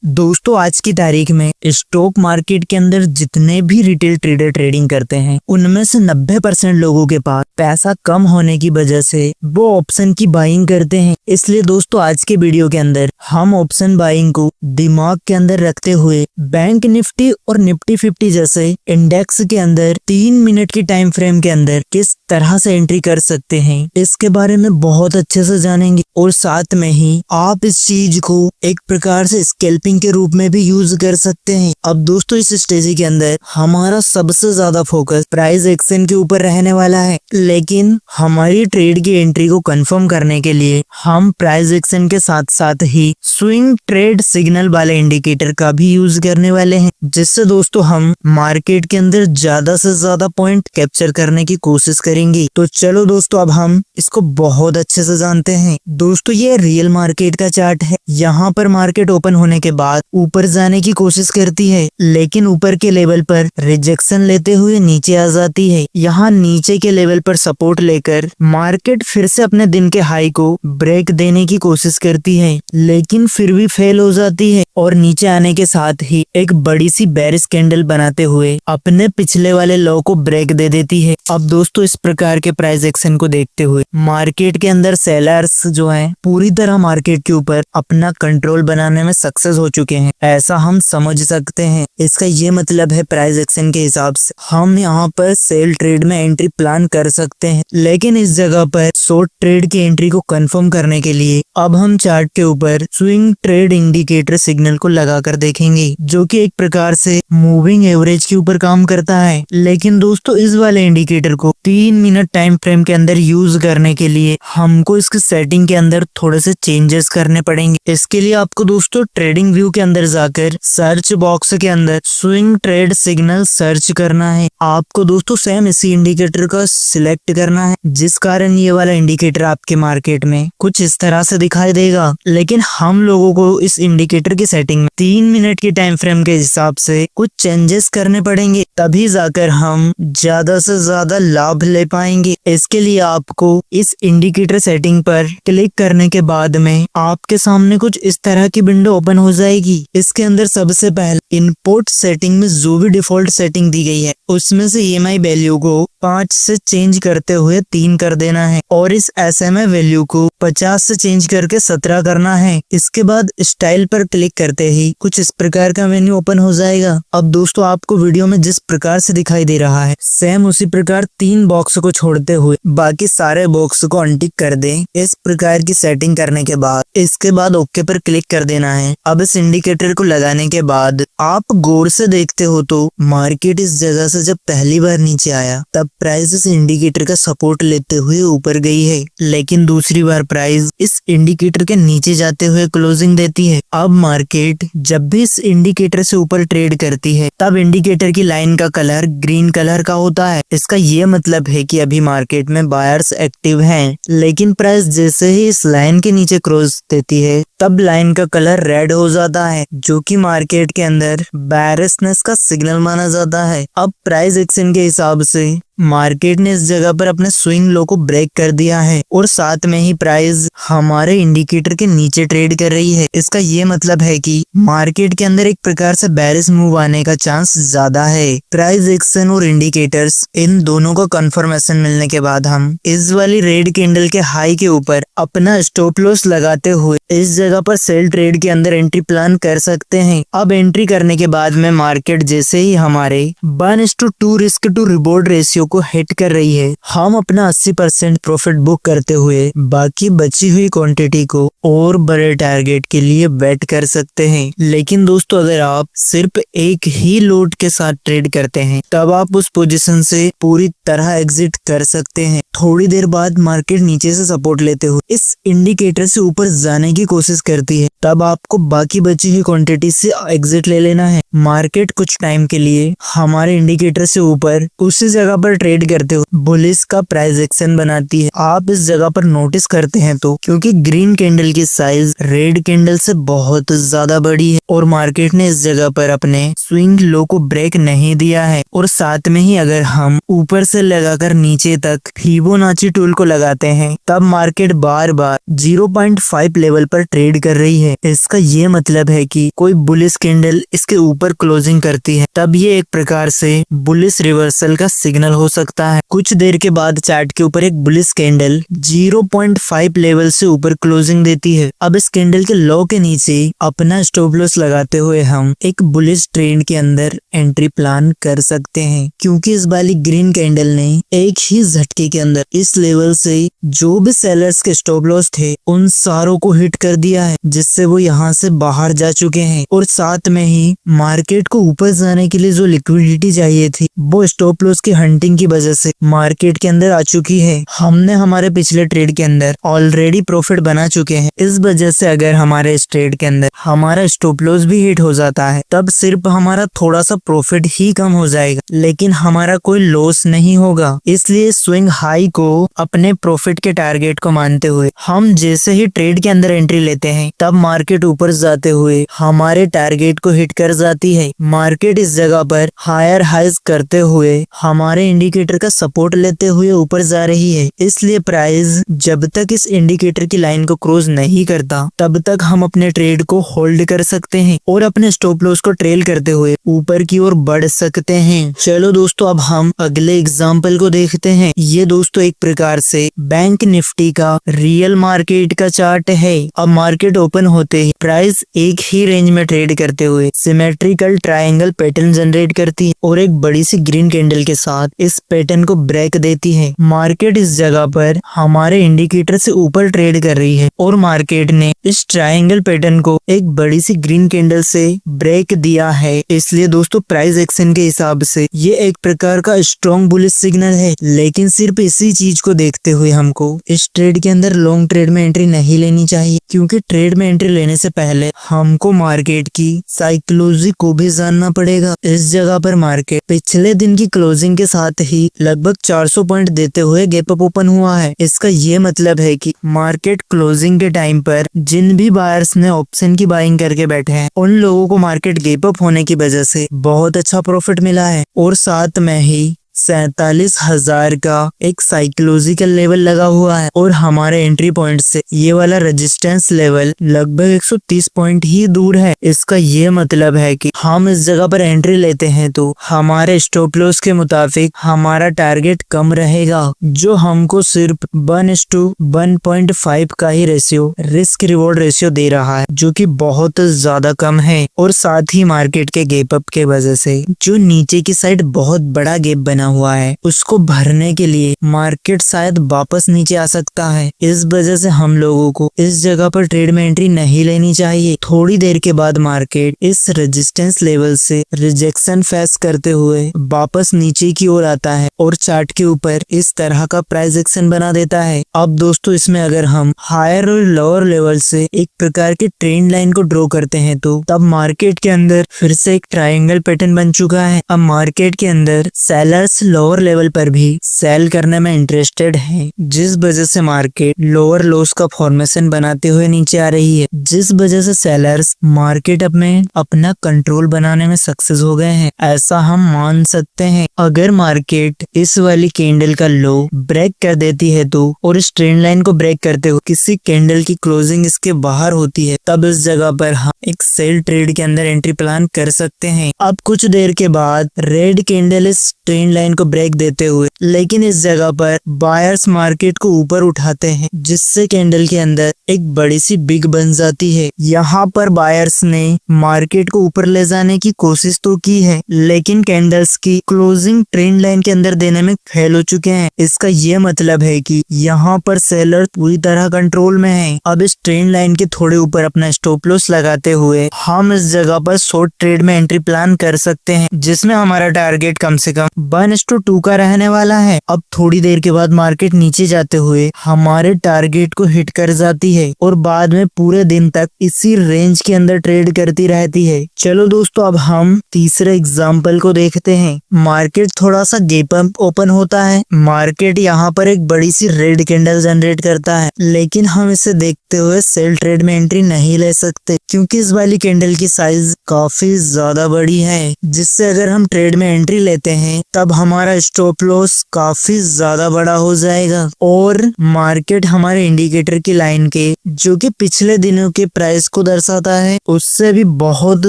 दोस्तों आज की तारीख में स्टॉक मार्केट के अंदर जितने भी रिटेल ट्रेडर ट्रेडिंग करते हैं उनमें से 90% लोगों के पास पैसा कम होने की वजह से वो ऑप्शन की बाइंग करते हैं। इसलिए दोस्तों आज के वीडियो के अंदर हम ऑप्शन बाइंग को दिमाग के अंदर रखते हुए बैंक निफ्टी और निफ्टी 50 जैसे इंडेक्स के अंदर 3 मिनट की टाइम फ्रेम के अंदर किस तरह से एंट्री कर सकते हैं इसके बारे में बहुत अच्छे से जानेंगे और साथ में ही आप इस चीज को एक प्रकार से स्कैल्पिंग के रूप में भी यूज कर सकते हैं। अब दोस्तों इस स्टेज के अंदर हमारा सबसे ज्यादा फोकस प्राइस एक्शन के ऊपर रहने वाला है, लेकिन हमारी ट्रेड की एंट्री को कंफर्म करने के लिए हम प्राइस एक्शन के साथ साथ ही स्विंग ट्रेड सिग्नल वाले इंडिकेटर का भी यूज करने वाले हैं, जिससे दोस्तों हम मार्केट के अंदर ज्यादा से ज्यादा पॉइंट कैप्चर करने की कोशिश करेंगे। तो चलो दोस्तों अब हम इसको बहुत अच्छे से जानते हैं। दोस्तों ये रियल मार्केट का चार्ट है। यहाँ पर मार्केट ओपन होने के बाद ऊपर जाने की कोशिश करती है, लेकिन ऊपर के लेवल पर रिजेक्शन लेते हुए नीचे आ जाती है। यहाँ नीचे के लेवल पर सपोर्ट लेकर मार्केट फिर से अपने दिन के हाई को ब्रेक देने की कोशिश करती है, लेकिन फिर भी फेल हो जाती है और नीचे आने के साथ ही एक बड़ी सी बेरिश कैंडल बनाते हुए अपने पिछले वाले लो को ब्रेक दे देती है। अब दोस्तों इस प्रकार के प्राइस एक्शन को देखते हुए मार्केट के अंदर सेलर्स जो हैं पूरी तरह मार्केट के ऊपर अपना कंट्रोल बनाने में सक्सेस हो चुके हैं, ऐसा हम समझ सकते हैं। इसका ये मतलब है प्राइस एक्शन के हिसाब से हम यहाँ पर सेल ट्रेड में एंट्री प्लान कर सकते हैं, लेकिन इस जगह पर शॉर्ट ट्रेड की एंट्री को कंफर्म करने के लिए अब हम चार्ट के ऊपर स्विंग ट्रेड इंडिकेटर सिग्नल को लगाकर देखेंगे, जो कि एक प्रकार से मूविंग एवरेज के ऊपर काम करता है। लेकिन दोस्तों इस वाले इंडिकेटर को 3 मिनट टाइम फ्रेम के अंदर यूज करने के लिए हमको इसके सेटिंग के अंदर थोड़े से चेंजेस करने पड़ेंगे। इसके लिए आपको दोस्तों ट्रेडिंग व्यू के अंदर जाकर सर्च बॉक्स के अंदर स्विंग ट्रेड सिग्नल सर्च करना है। आपको दोस्तों सेम इसी इंडिकेटर का सिलेक्ट करना है, जिस कारण ये वाला इंडिकेटर आपके मार्केट में कुछ इस तरह से दिखाई देगा। लेकिन हम लोगों को इस इंडिकेटर की सेटिंग में 3 मिनट की टाइम फ्रेम के हिसाब से कुछ चेंजेस करने पड़ेंगे, तभी जाकर हम ज्यादा से ज्यादा लाभ ले पाएंगे। इसके लिए आपको इस इंडिकेटर सेटिंग पर क्लिक करने के बाद में आपके सामने कुछ इस तरह की विंडो ओपन हो जाएगी। इसके अंदर सबसे पहले इनपुट सेटिंग में जो भी डिफॉल्ट सेटिंग दी गई है उसमें से EMI वैल्यू को 5 से चेंज करते हुए 3 कर देना है और इस SMA वैल्यू को 50 से चेंज करके 17 करना है। इसके बाद स्टाइल पर क्लिक करते ही कुछ इस प्रकार का मेन्यू ओपन हो जाएगा। अब दोस्तों आपको वीडियो में जिस प्रकार से दिखाई दे रहा है सेम उसी प्रकार 3 बॉक्स को छोड़ते हुए बाकी सारे बॉक्स को अनटिक कर दें। इस प्रकार की सेटिंग करने के बाद इसके बाद ओके पर क्लिक कर देना है। अब इस इंडिकेटर को लगाने के बाद आप गौर से देखते हो तो मार्केट इस जगह से जब पहली बार नीचे आया तब प्राइस इस इंडिकेटर का सपोर्ट लेते हुए ऊपर गई है, लेकिन दूसरी बार प्राइस इस इंडिकेटर के नीचे जाते हुए क्लोजिंग देती है। अब मार्केट जब भी इस इंडिकेटर से ऊपर ट्रेड करती है तब इंडिकेटर की लाइन का कलर ग्रीन कलर का होता है। इसका ये मतलब है कि अभी मार्केट में बायर्स एक्टिव हैं, लेकिन प्राइस जैसे ही इस लाइन के नीचे क्रॉस देती है तब लाइन का कलर रेड हो जाता है, जो कि मार्केट के अंदर बेयरिशनेस का सिग्नल माना जाता है। अब प्राइस एक्शन के हिसाब से मार्केट ने इस जगह पर अपने स्विंग लो को ब्रेक कर दिया है और साथ में ही प्राइस हमारे इंडिकेटर के नीचे ट्रेड कर रही है। इसका ये मतलब है कि मार्केट के अंदर एक प्रकार से बेरिश मूव आने का चांस ज्यादा है। प्राइस एक्शन और इंडिकेटर्स इन दोनों को कंफर्मेशन मिलने के बाद हम इस वाली रेड कैंडल के हाई के ऊपर अपना स्टॉप लॉस लगाते हुए इस जगह पर सेल ट्रेड के अंदर एंट्री प्लान कर सकते हैं। अब एंट्री करने के बाद में मार्केट जैसे ही हमारे 1:2 रिस्क टू रिवॉर्ड रेशियो को हिट कर रही है, हम अपना 80% प्रॉफिट बुक करते हुए बाकी बची हुई क्वांटिटी को और बड़े टारगेट के लिए वेट कर सकते हैं। लेकिन दोस्तों अगर आप सिर्फ एक ही लोड के साथ ट्रेड करते हैं तब आप उस पोजीशन से पूरी तरह एग्जिट कर सकते हैं। थोड़ी देर बाद मार्केट नीचे से सपोर्ट लेते हुए इस इंडिकेटर से ऊपर जाने की कोशिश करती है, तब आपको बाकी बची हुई क्वांटिटी से एग्जिट ले लेना है। मार्केट कुछ टाइम के लिए हमारे इंडिकेटर से ऊपर उसी जगह पर ट्रेड करते हुए बुलिश का प्राइस एक्शन बनाती है। आप इस जगह पर नोटिस करते हैं तो क्योंकि ग्रीन कैंडल की साइज रेड कैंडल से बहुत ज्यादा बड़ी है और मार्केट ने इस जगह पर अपने स्विंग लो को ब्रेक नहीं दिया है, और साथ में ही अगर हम ऊपर से लगाकर नीचे तक फिबोनाची टूल को लगाते हैं तब मार्केट बार बार 0.5 लेवल पर ट्रेड ट्रेड कर रही है, इसका ये मतलब है कि कोई बुलिश कैंडल इसके ऊपर क्लोजिंग करती है, तब ये एक प्रकार से बुलिश रिवर्सल का सिग्नल हो सकता है। कुछ देर के बाद चार्ट के ऊपर एक बुलिश कैंडल 0.5 लेवल से ऊपर क्लोजिंग देती है। अब इस कैंडल के लो के नीचे अपना स्टॉप लॉस लगाते हुए हम एक बुलिश ट्रेंड के अंदर एंट्री प्लान कर सकते हैं, क्योंकि इस वाली ग्रीन कैंडल ने एक ही झटके के अंदर इस लेवल से जो भी सेलर्स के स्टॉप लॉस थे उन सारों को हिट कर दिया है, जिससे वो यहाँ से बाहर जा चुके हैं। और साथ में ही मार्केट को ऊपर जाने के लिए जो लिक्विडिटी चाहिए थी वो स्टॉप लॉस की हंटिंग की वजह से मार्केट के अंदर आ चुकी है। हमने हमारे पिछले ट्रेड के अंदर ऑलरेडी प्रॉफिट बना चुके हैं। इस वजह से अगर हमारे इस ट्रेड के अंदर हमारा स्टॉप लॉस भी हिट हो जाता है तब सिर्फ हमारा थोड़ा सा प्रॉफिट ही कम हो जाएगा, लेकिन हमारा कोई लॉस नहीं होगा। इसलिए स्विंग हाई को अपने प्रॉफिट के टारगेट को मानते हुए हम जैसे ही ट्रेड के अंदर एंट्री लेते हैं तब मार्केट ऊपर जाते हुए हमारे टारगेट को हिट कर जाती है। मार्केट इस जगह पर हायर हाइज करते हुए हमारे इंडिकेटर का सपोर्ट लेते हुए ऊपर जा रही है। इसलिए प्राइस जब तक इस इंडिकेटर की लाइन को क्रॉस नहीं करता तब तक हम अपने ट्रेड को होल्ड कर सकते हैं और अपने स्टॉप लॉस को ट्रेल करते हुए ऊपर की ओर बढ़ सकते हैं। चलो दोस्तों, अब हम अगले एग्जाम्पल को देखते हैं। ये दोस्तों एक प्रकार से बैंक निफ्टी का रियल मार्केट का चार्ट है। अब मार्केट ओपन होते ही प्राइस एक ही रेंज में ट्रेड करते हुए सिमेट्रिकल ट्रायंगल पैटर्न जनरेट करती है और एक बड़ी सी ग्रीन कैंडल के साथ इस पैटर्न को ब्रेक देती है। मार्केट इस जगह पर हमारे इंडिकेटर से ऊपर ट्रेड कर रही है और मार्केट ने इस ट्रायंगल पैटर्न को एक बड़ी सी ग्रीन कैंडल से ब्रेक दिया है। इसलिए दोस्तों प्राइस एक्शन के हिसाब से ये एक प्रकार का स्ट्रॉन्ग बुलिश सिग्नल है, लेकिन सिर्फ इसी चीज को देखते हुए हमको इस ट्रेड के अंदर लॉन्ग ट्रेड में एंट्री नहीं लेनी चाहिए, क्योंकि ट्रेड में एंट्री लेने से पहले हमको मार्केट की साइकोलॉजी को भी जानना पड़ेगा। इस जगह पर मार्केट पिछले दिन की क्लोजिंग के साथ ही लगभग 400 पॉइंट देते हुए गैप अप ओपन हुआ है। इसका ये मतलब है कि मार्केट क्लोजिंग के टाइम पर जिन भी बायर्स ने ऑप्शन की बाइंग करके बैठे हैं उन लोगों को मार्केट गैप अप होने की वजह से बहुत अच्छा प्रॉफिट मिला है और साथ में ही 47,000 का एक साइकोलॉजिकल लेवल लगा हुआ है और हमारे एंट्री पॉइंट से ये वाला रेजिस्टेंस लेवल लगभग 130 पॉइंट ही दूर है। इसका ये मतलब है कि हम इस जगह पर एंट्री लेते हैं तो हमारे स्टॉप लॉस के मुताबिक हमारा टारगेट कम रहेगा, जो हमको सिर्फ 1:1.5 का ही रेशियो रिस्क रिवॉर्ड रेशियो दे रहा है, जो कि बहुत ज्यादा कम है। और साथ ही मार्केट के गैप अप के वजह से जो नीचे की साइड बहुत बड़ा गैप बना हुआ है उसको भरने के लिए मार्केट शायद वापस नीचे आ सकता है। इस वजह से हम लोगों को इस जगह पर ट्रेड में एंट्री नहीं लेनी चाहिए। थोड़ी देर के बाद मार्केट इस रेजिस्टेंस लेवल से रिजेक्शन फेस करते हुए वापस नीचे की ओर आता है और चार्ट के ऊपर इस तरह का प्राइस एक्शन बना देता है। अब दोस्तों इसमें अगर हम हायर और लोअर लेवल से एक प्रकार की ट्रेंड लाइन को ड्रॉ करते हैं तो तब मार्केट के अंदर फिर से एक ट्रायंगल पैटर्न बन चुका है। अब मार्केट के अंदर सेलर्स लोअर लेवल पर भी सेल करने में इंटरेस्टेड हैं, जिस वजह से मार्केट लोअर लॉस का फॉर्मेशन बनाते हुए नीचे आ रही है, जिस वजह से सेलर्स मार्केट में अपना कंट्रोल बनाने में सक्सेस हो गए हैं, ऐसा हम मान सकते हैं। अगर मार्केट इस वाली कैंडल का लो ब्रेक कर देती है तो और इस ट्रेंड लाइन को ब्रेक करते हुए किसी कैंडल की क्लोजिंग इसके बाहर होती है, तब इस जगह पर हम एक सेल ट्रेड के अंदर एंट्री प्लान कर सकते हैं। अब कुछ देर के बाद रेड कैंडल इस ट्रेंड लाइन को ब्रेक देते हुए लेकिन इस जगह पर बायर्स मार्केट को ऊपर उठाते हैं, जिससे कैंडल के अंदर एक बड़ी सी बिग बन जाती है। यहाँ पर बायर्स ने मार्केट को ऊपर ले जाने की कोशिश तो की है, लेकिन कैंडल्स की क्लोजिंग ट्रेंड लाइन के अंदर देने में फेल हो चुके हैं। इसका ये मतलब है कि यहाँ पर सेलर पूरी तरह कंट्रोल में है। अब इस ट्रेंड लाइन के थोड़े ऊपर अपना स्टॉप लॉस लगाते हुए हम इस जगह पर शॉर्ट ट्रेड में एंट्री प्लान कर सकते हैं, जिसमें हमारा टारगेट कम से कम 1:2 का रहने वाला है। अब थोड़ी देर के बाद मार्केट नीचे जाते हुए हमारे टारगेट को हिट कर जाती है और बाद में पूरे दिन तक इसी रेंज के अंदर ट्रेड करती रहती है। चलो दोस्तों, अब हम तीसरे एग्जाम्पल को देखते हैं। मार्केट थोड़ा सा गैप अप ओपन होता है। मार्केट यहाँ पर एक बड़ी सी रेड कैंडल जनरेट करता है, लेकिन हम इसे देखते हुए सेल ट्रेड में एंट्री नहीं ले सकते, क्योंकि इस वाली कैंडल की साइज काफी ज्यादा बड़ी है, जिससे अगर हम ट्रेड में एंट्री लेते हैं तब हमारा स्टॉप लॉस काफी ज्यादा बड़ा हो जाएगा और मार्केट हमारे इंडिकेटर की लाइन के जो कि पिछले दिनों के प्राइस को दर्शाता है उससे भी बहुत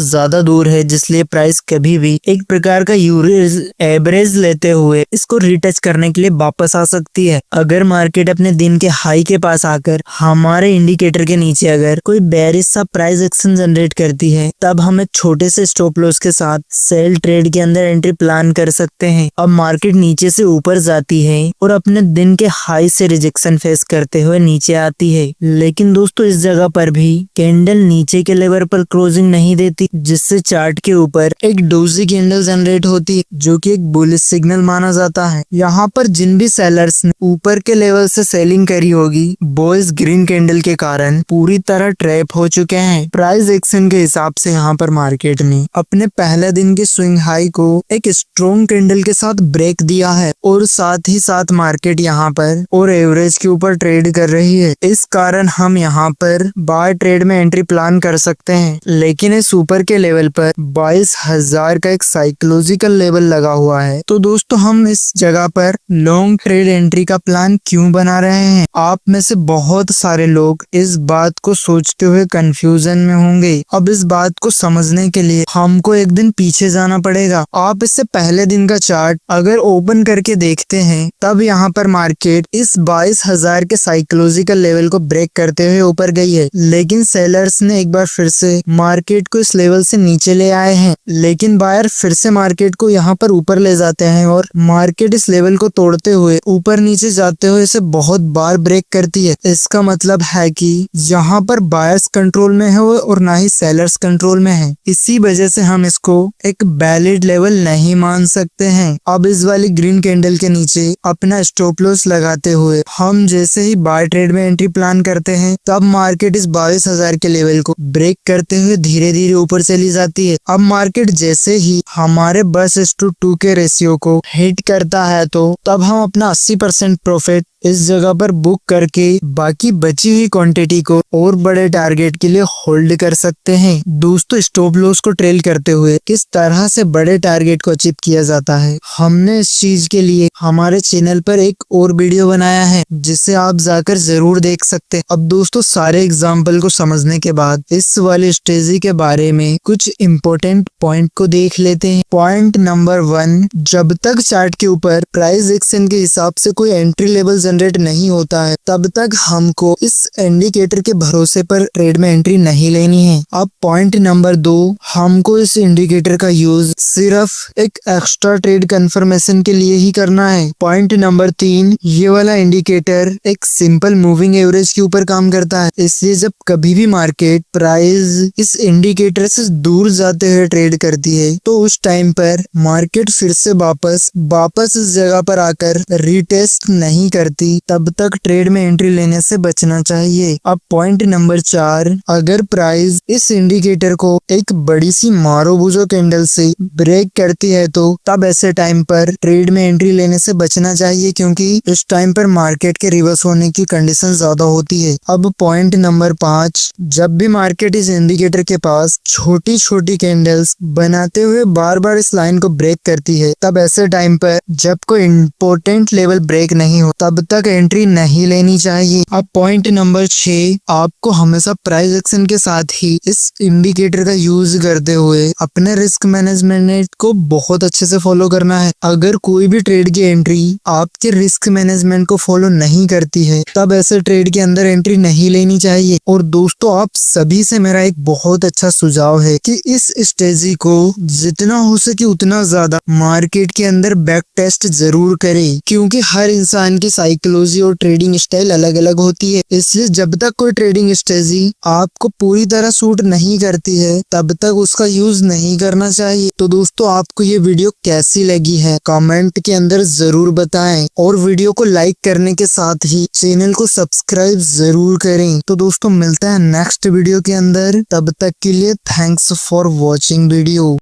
ज्यादा दूर है, जिसलिए प्राइस कभी भी एक प्रकार का एवरेज लेते हुए इसको रिटच करने के लिए वापस आ सकती है। अगर मार्केट अपने दिन के हाई के पास आकर हमारे इंडिकेटर के नीचे अगर कोई बेरिश सा प्राइस एक्शन जनरेट करती है तब हम एक छोटे से स्टॉप लॉस के साथ सेल ट्रेड के अंदर एंट्री प्लान कर सकते हैं। अब मार्केट नीचे से ऊपर जाती है और अपने दिन के हाई से रिजेक्शन फेस करते हुए नीचे आती है, लेकिन दोस्तों इस जगह पर भी कैंडल नीचे के लेवल पर क्लोजिंग नहीं देती, जिससे चार्ट के ऊपर एक डोजी कैंडल जनरेट होती है जो कि एक बुलिश सिग्नल माना जाता है। यहाँ पर जिन भी सेलर्स ने ऊपर के लेवल से सेलिंग करी होगी वो इस ग्रीन कैंडल के कारण पूरी तरह ट्रैप हो चुके हैं। प्राइस एक्शन के हिसाब से यहाँ पर मार्केट ने अपने पहले दिन के स्विंग हाई को एक स्ट्रॉन्ग कैंडल के साथ ब्रेक दिया है और साथ ही साथ मार्केट यहाँ पर और एवरेज के ऊपर ट्रेड कर रही है। इस कारण हम यहाँ पर बाय ट्रेड में एंट्री प्लान कर सकते हैं, लेकिन इस ऊपर के लेवल पर 22,000 का एक साइकोलॉजिकल लेवल लगा हुआ है। तो दोस्तों हम इस जगह पर लॉन्ग ट्रेड एंट्री का प्लान क्यों बना रहे हैं? आप में से बहुत सारे लोग इस बात को सोचते हुए कंफ्यूजन में होंगे। अब इस बात को समझने के लिए हमको एक दिन पीछे जाना पड़ेगा। आप इससे पहले दिन का चार्ट अगर ओपन करके देखते हैं तब यहाँ पर मार्केट इस 22,000 के साइकोलॉजिकल लेवल को ब्रेक करते हुए ऊपर गई है, लेकिन सेलर्स ने एक बार फिर से मार्केट को इस लेवल से नीचे ले आए हैं, लेकिन बायर फिर से मार्केट को यहाँ पर ऊपर ले जाते हैं और मार्केट इस लेवल को तोड़ते हुए ऊपर नीचे जाते हुए इसे बहुत बार ब्रेक करती है। इसका मतलब है कि यहाँ पर बायर्स कंट्रोल में है और ना ही सेलर्स कंट्रोल में है। इसी वजह से हम इसको एक वैलिड लेवल नहीं मान सकते हैं। अब इस वाली ग्रीन कैंडल के नीचे अपना स्टॉप लॉस लगाते हुए हम जैसे ही बाय ट्रेड में एंट्री प्लान करते हैं तब मार्केट इस 22,000 के लेवल को ब्रेक करते हुए धीरे धीरे ऊपर चली जाती है। अब मार्केट जैसे ही हमारे 10:2 के रेशियो को हिट करता है तो तब हम अपना 80% प्रॉफिट इस जगह पर बुक करके बाकी बची हुई क्वांटिटी को और बड़े टारगेट के लिए होल्ड कर सकते हैं। दोस्तों स्टॉप लॉस को ट्रेल करते हुए किस तरह से बड़े टारगेट को अचीव किया जाता है, हमने इस चीज के लिए हमारे चैनल पर एक और वीडियो बनाया है जिसे आप जाकर जरूर देख सकते हैं। अब दोस्तों सारे एग्जाम्पल को समझने के बाद इस वाली स्ट्रेटजी के बारे में कुछ इम्पोर्टेंट पॉइंट को देख लेते हैं। पॉइंट नंबर 1, जब तक चार्ट के ऊपर प्राइस एक्शन के हिसाब से कोई एंट्री लेवल जनरेट नहीं होता है तब तक हमको इस इंडिकेटर के भरोसे पर ट्रेड में एंट्री नहीं लेनी है। अब पॉइंट नंबर 2, हमको इस इंडिकेटर का यूज सिर्फ एक एक्स्ट्रा ट्रेड कंफर्मेशन के लिए ही करना है। पॉइंट नंबर 3, ये वाला इंडिकेटर एक सिंपल मूविंग एवरेज के ऊपर काम करता है, इसलिए जब कभी भी मार्केट प्राइस इस इंडिकेटर से दूर जाते हुए ट्रेड करती है तो उस टाइम पर मार्केट फिर से वापस इस जगह पर आकर रीटेस्ट नहीं करती, तब तक ट्रेड में एंट्री लेने से बचना चाहिए। अब पॉइंट नंबर 4, अगर प्राइस इस इंडिकेटर को एक बड़ी सी मारोबुजो कैंडल से ब्रेक करती है तो तब ऐसे टाइम पर ट्रेड में एंट्री लेने से बचना चाहिए, क्योंकि इस टाइम पर मार्केट के रिवर्स होने की कंडीशन ज्यादा होती है। अब पॉइंट नंबर 5, जब भी मार्केट इस इंडिकेटर के पास छोटी छोटी कैंडल्स बनाते हुए बार बार इस लाइन को ब्रेक करती है तब ऐसे टाइम पर जब कोई इम्पोर्टेंट लेवल ब्रेक नहीं हो तब तक एंट्री नहीं लेनी चाहिए। अब पॉइंट नंबर 6, आपको हमेशा प्राइस एक्शन के साथ ही इस इंडिकेटर का यूज करते हुए अपने रिस्क मैनेजमेंट को बहुत अच्छे से फॉलो करना है। अगर कोई भी ट्रेड की एंट्री आपके रिस्क मैनेजमेंट को फॉलो नहीं करती है तब ऐसे ट्रेड के अंदर एंट्री नहीं लेनी चाहिए। और दोस्तों आप सभी से मेरा एक बहुत अच्छा सुझाव है कि इस स्ट्रेटजी को जितना हो सके उतना ज्यादा मार्केट के अंदर बैक टेस्ट जरूर करें, क्योंकि हर इंसान की साइकोलॉजी और ट्रेडिंग स्टाइल अलग अलग होती है। इसलिए जब तक कोई ट्रेडिंग स्ट्रेटजी आपको पूरी तरह सूट नहीं करती है तब तक उसका यूज नहीं करना चाहिए। तो दोस्तों आपको ये वीडियो कैसी लगी है कमेंट के अंदर जरूर बताएं और वीडियो को लाइक करने के साथ ही चैनल को सब्सक्राइब जरूर करें। तो दोस्तों मिलते हैं नेक्स्ट वीडियो के अंदर, तब तक के लिए थैंक्स फॉर वॉचिंग वीडियो।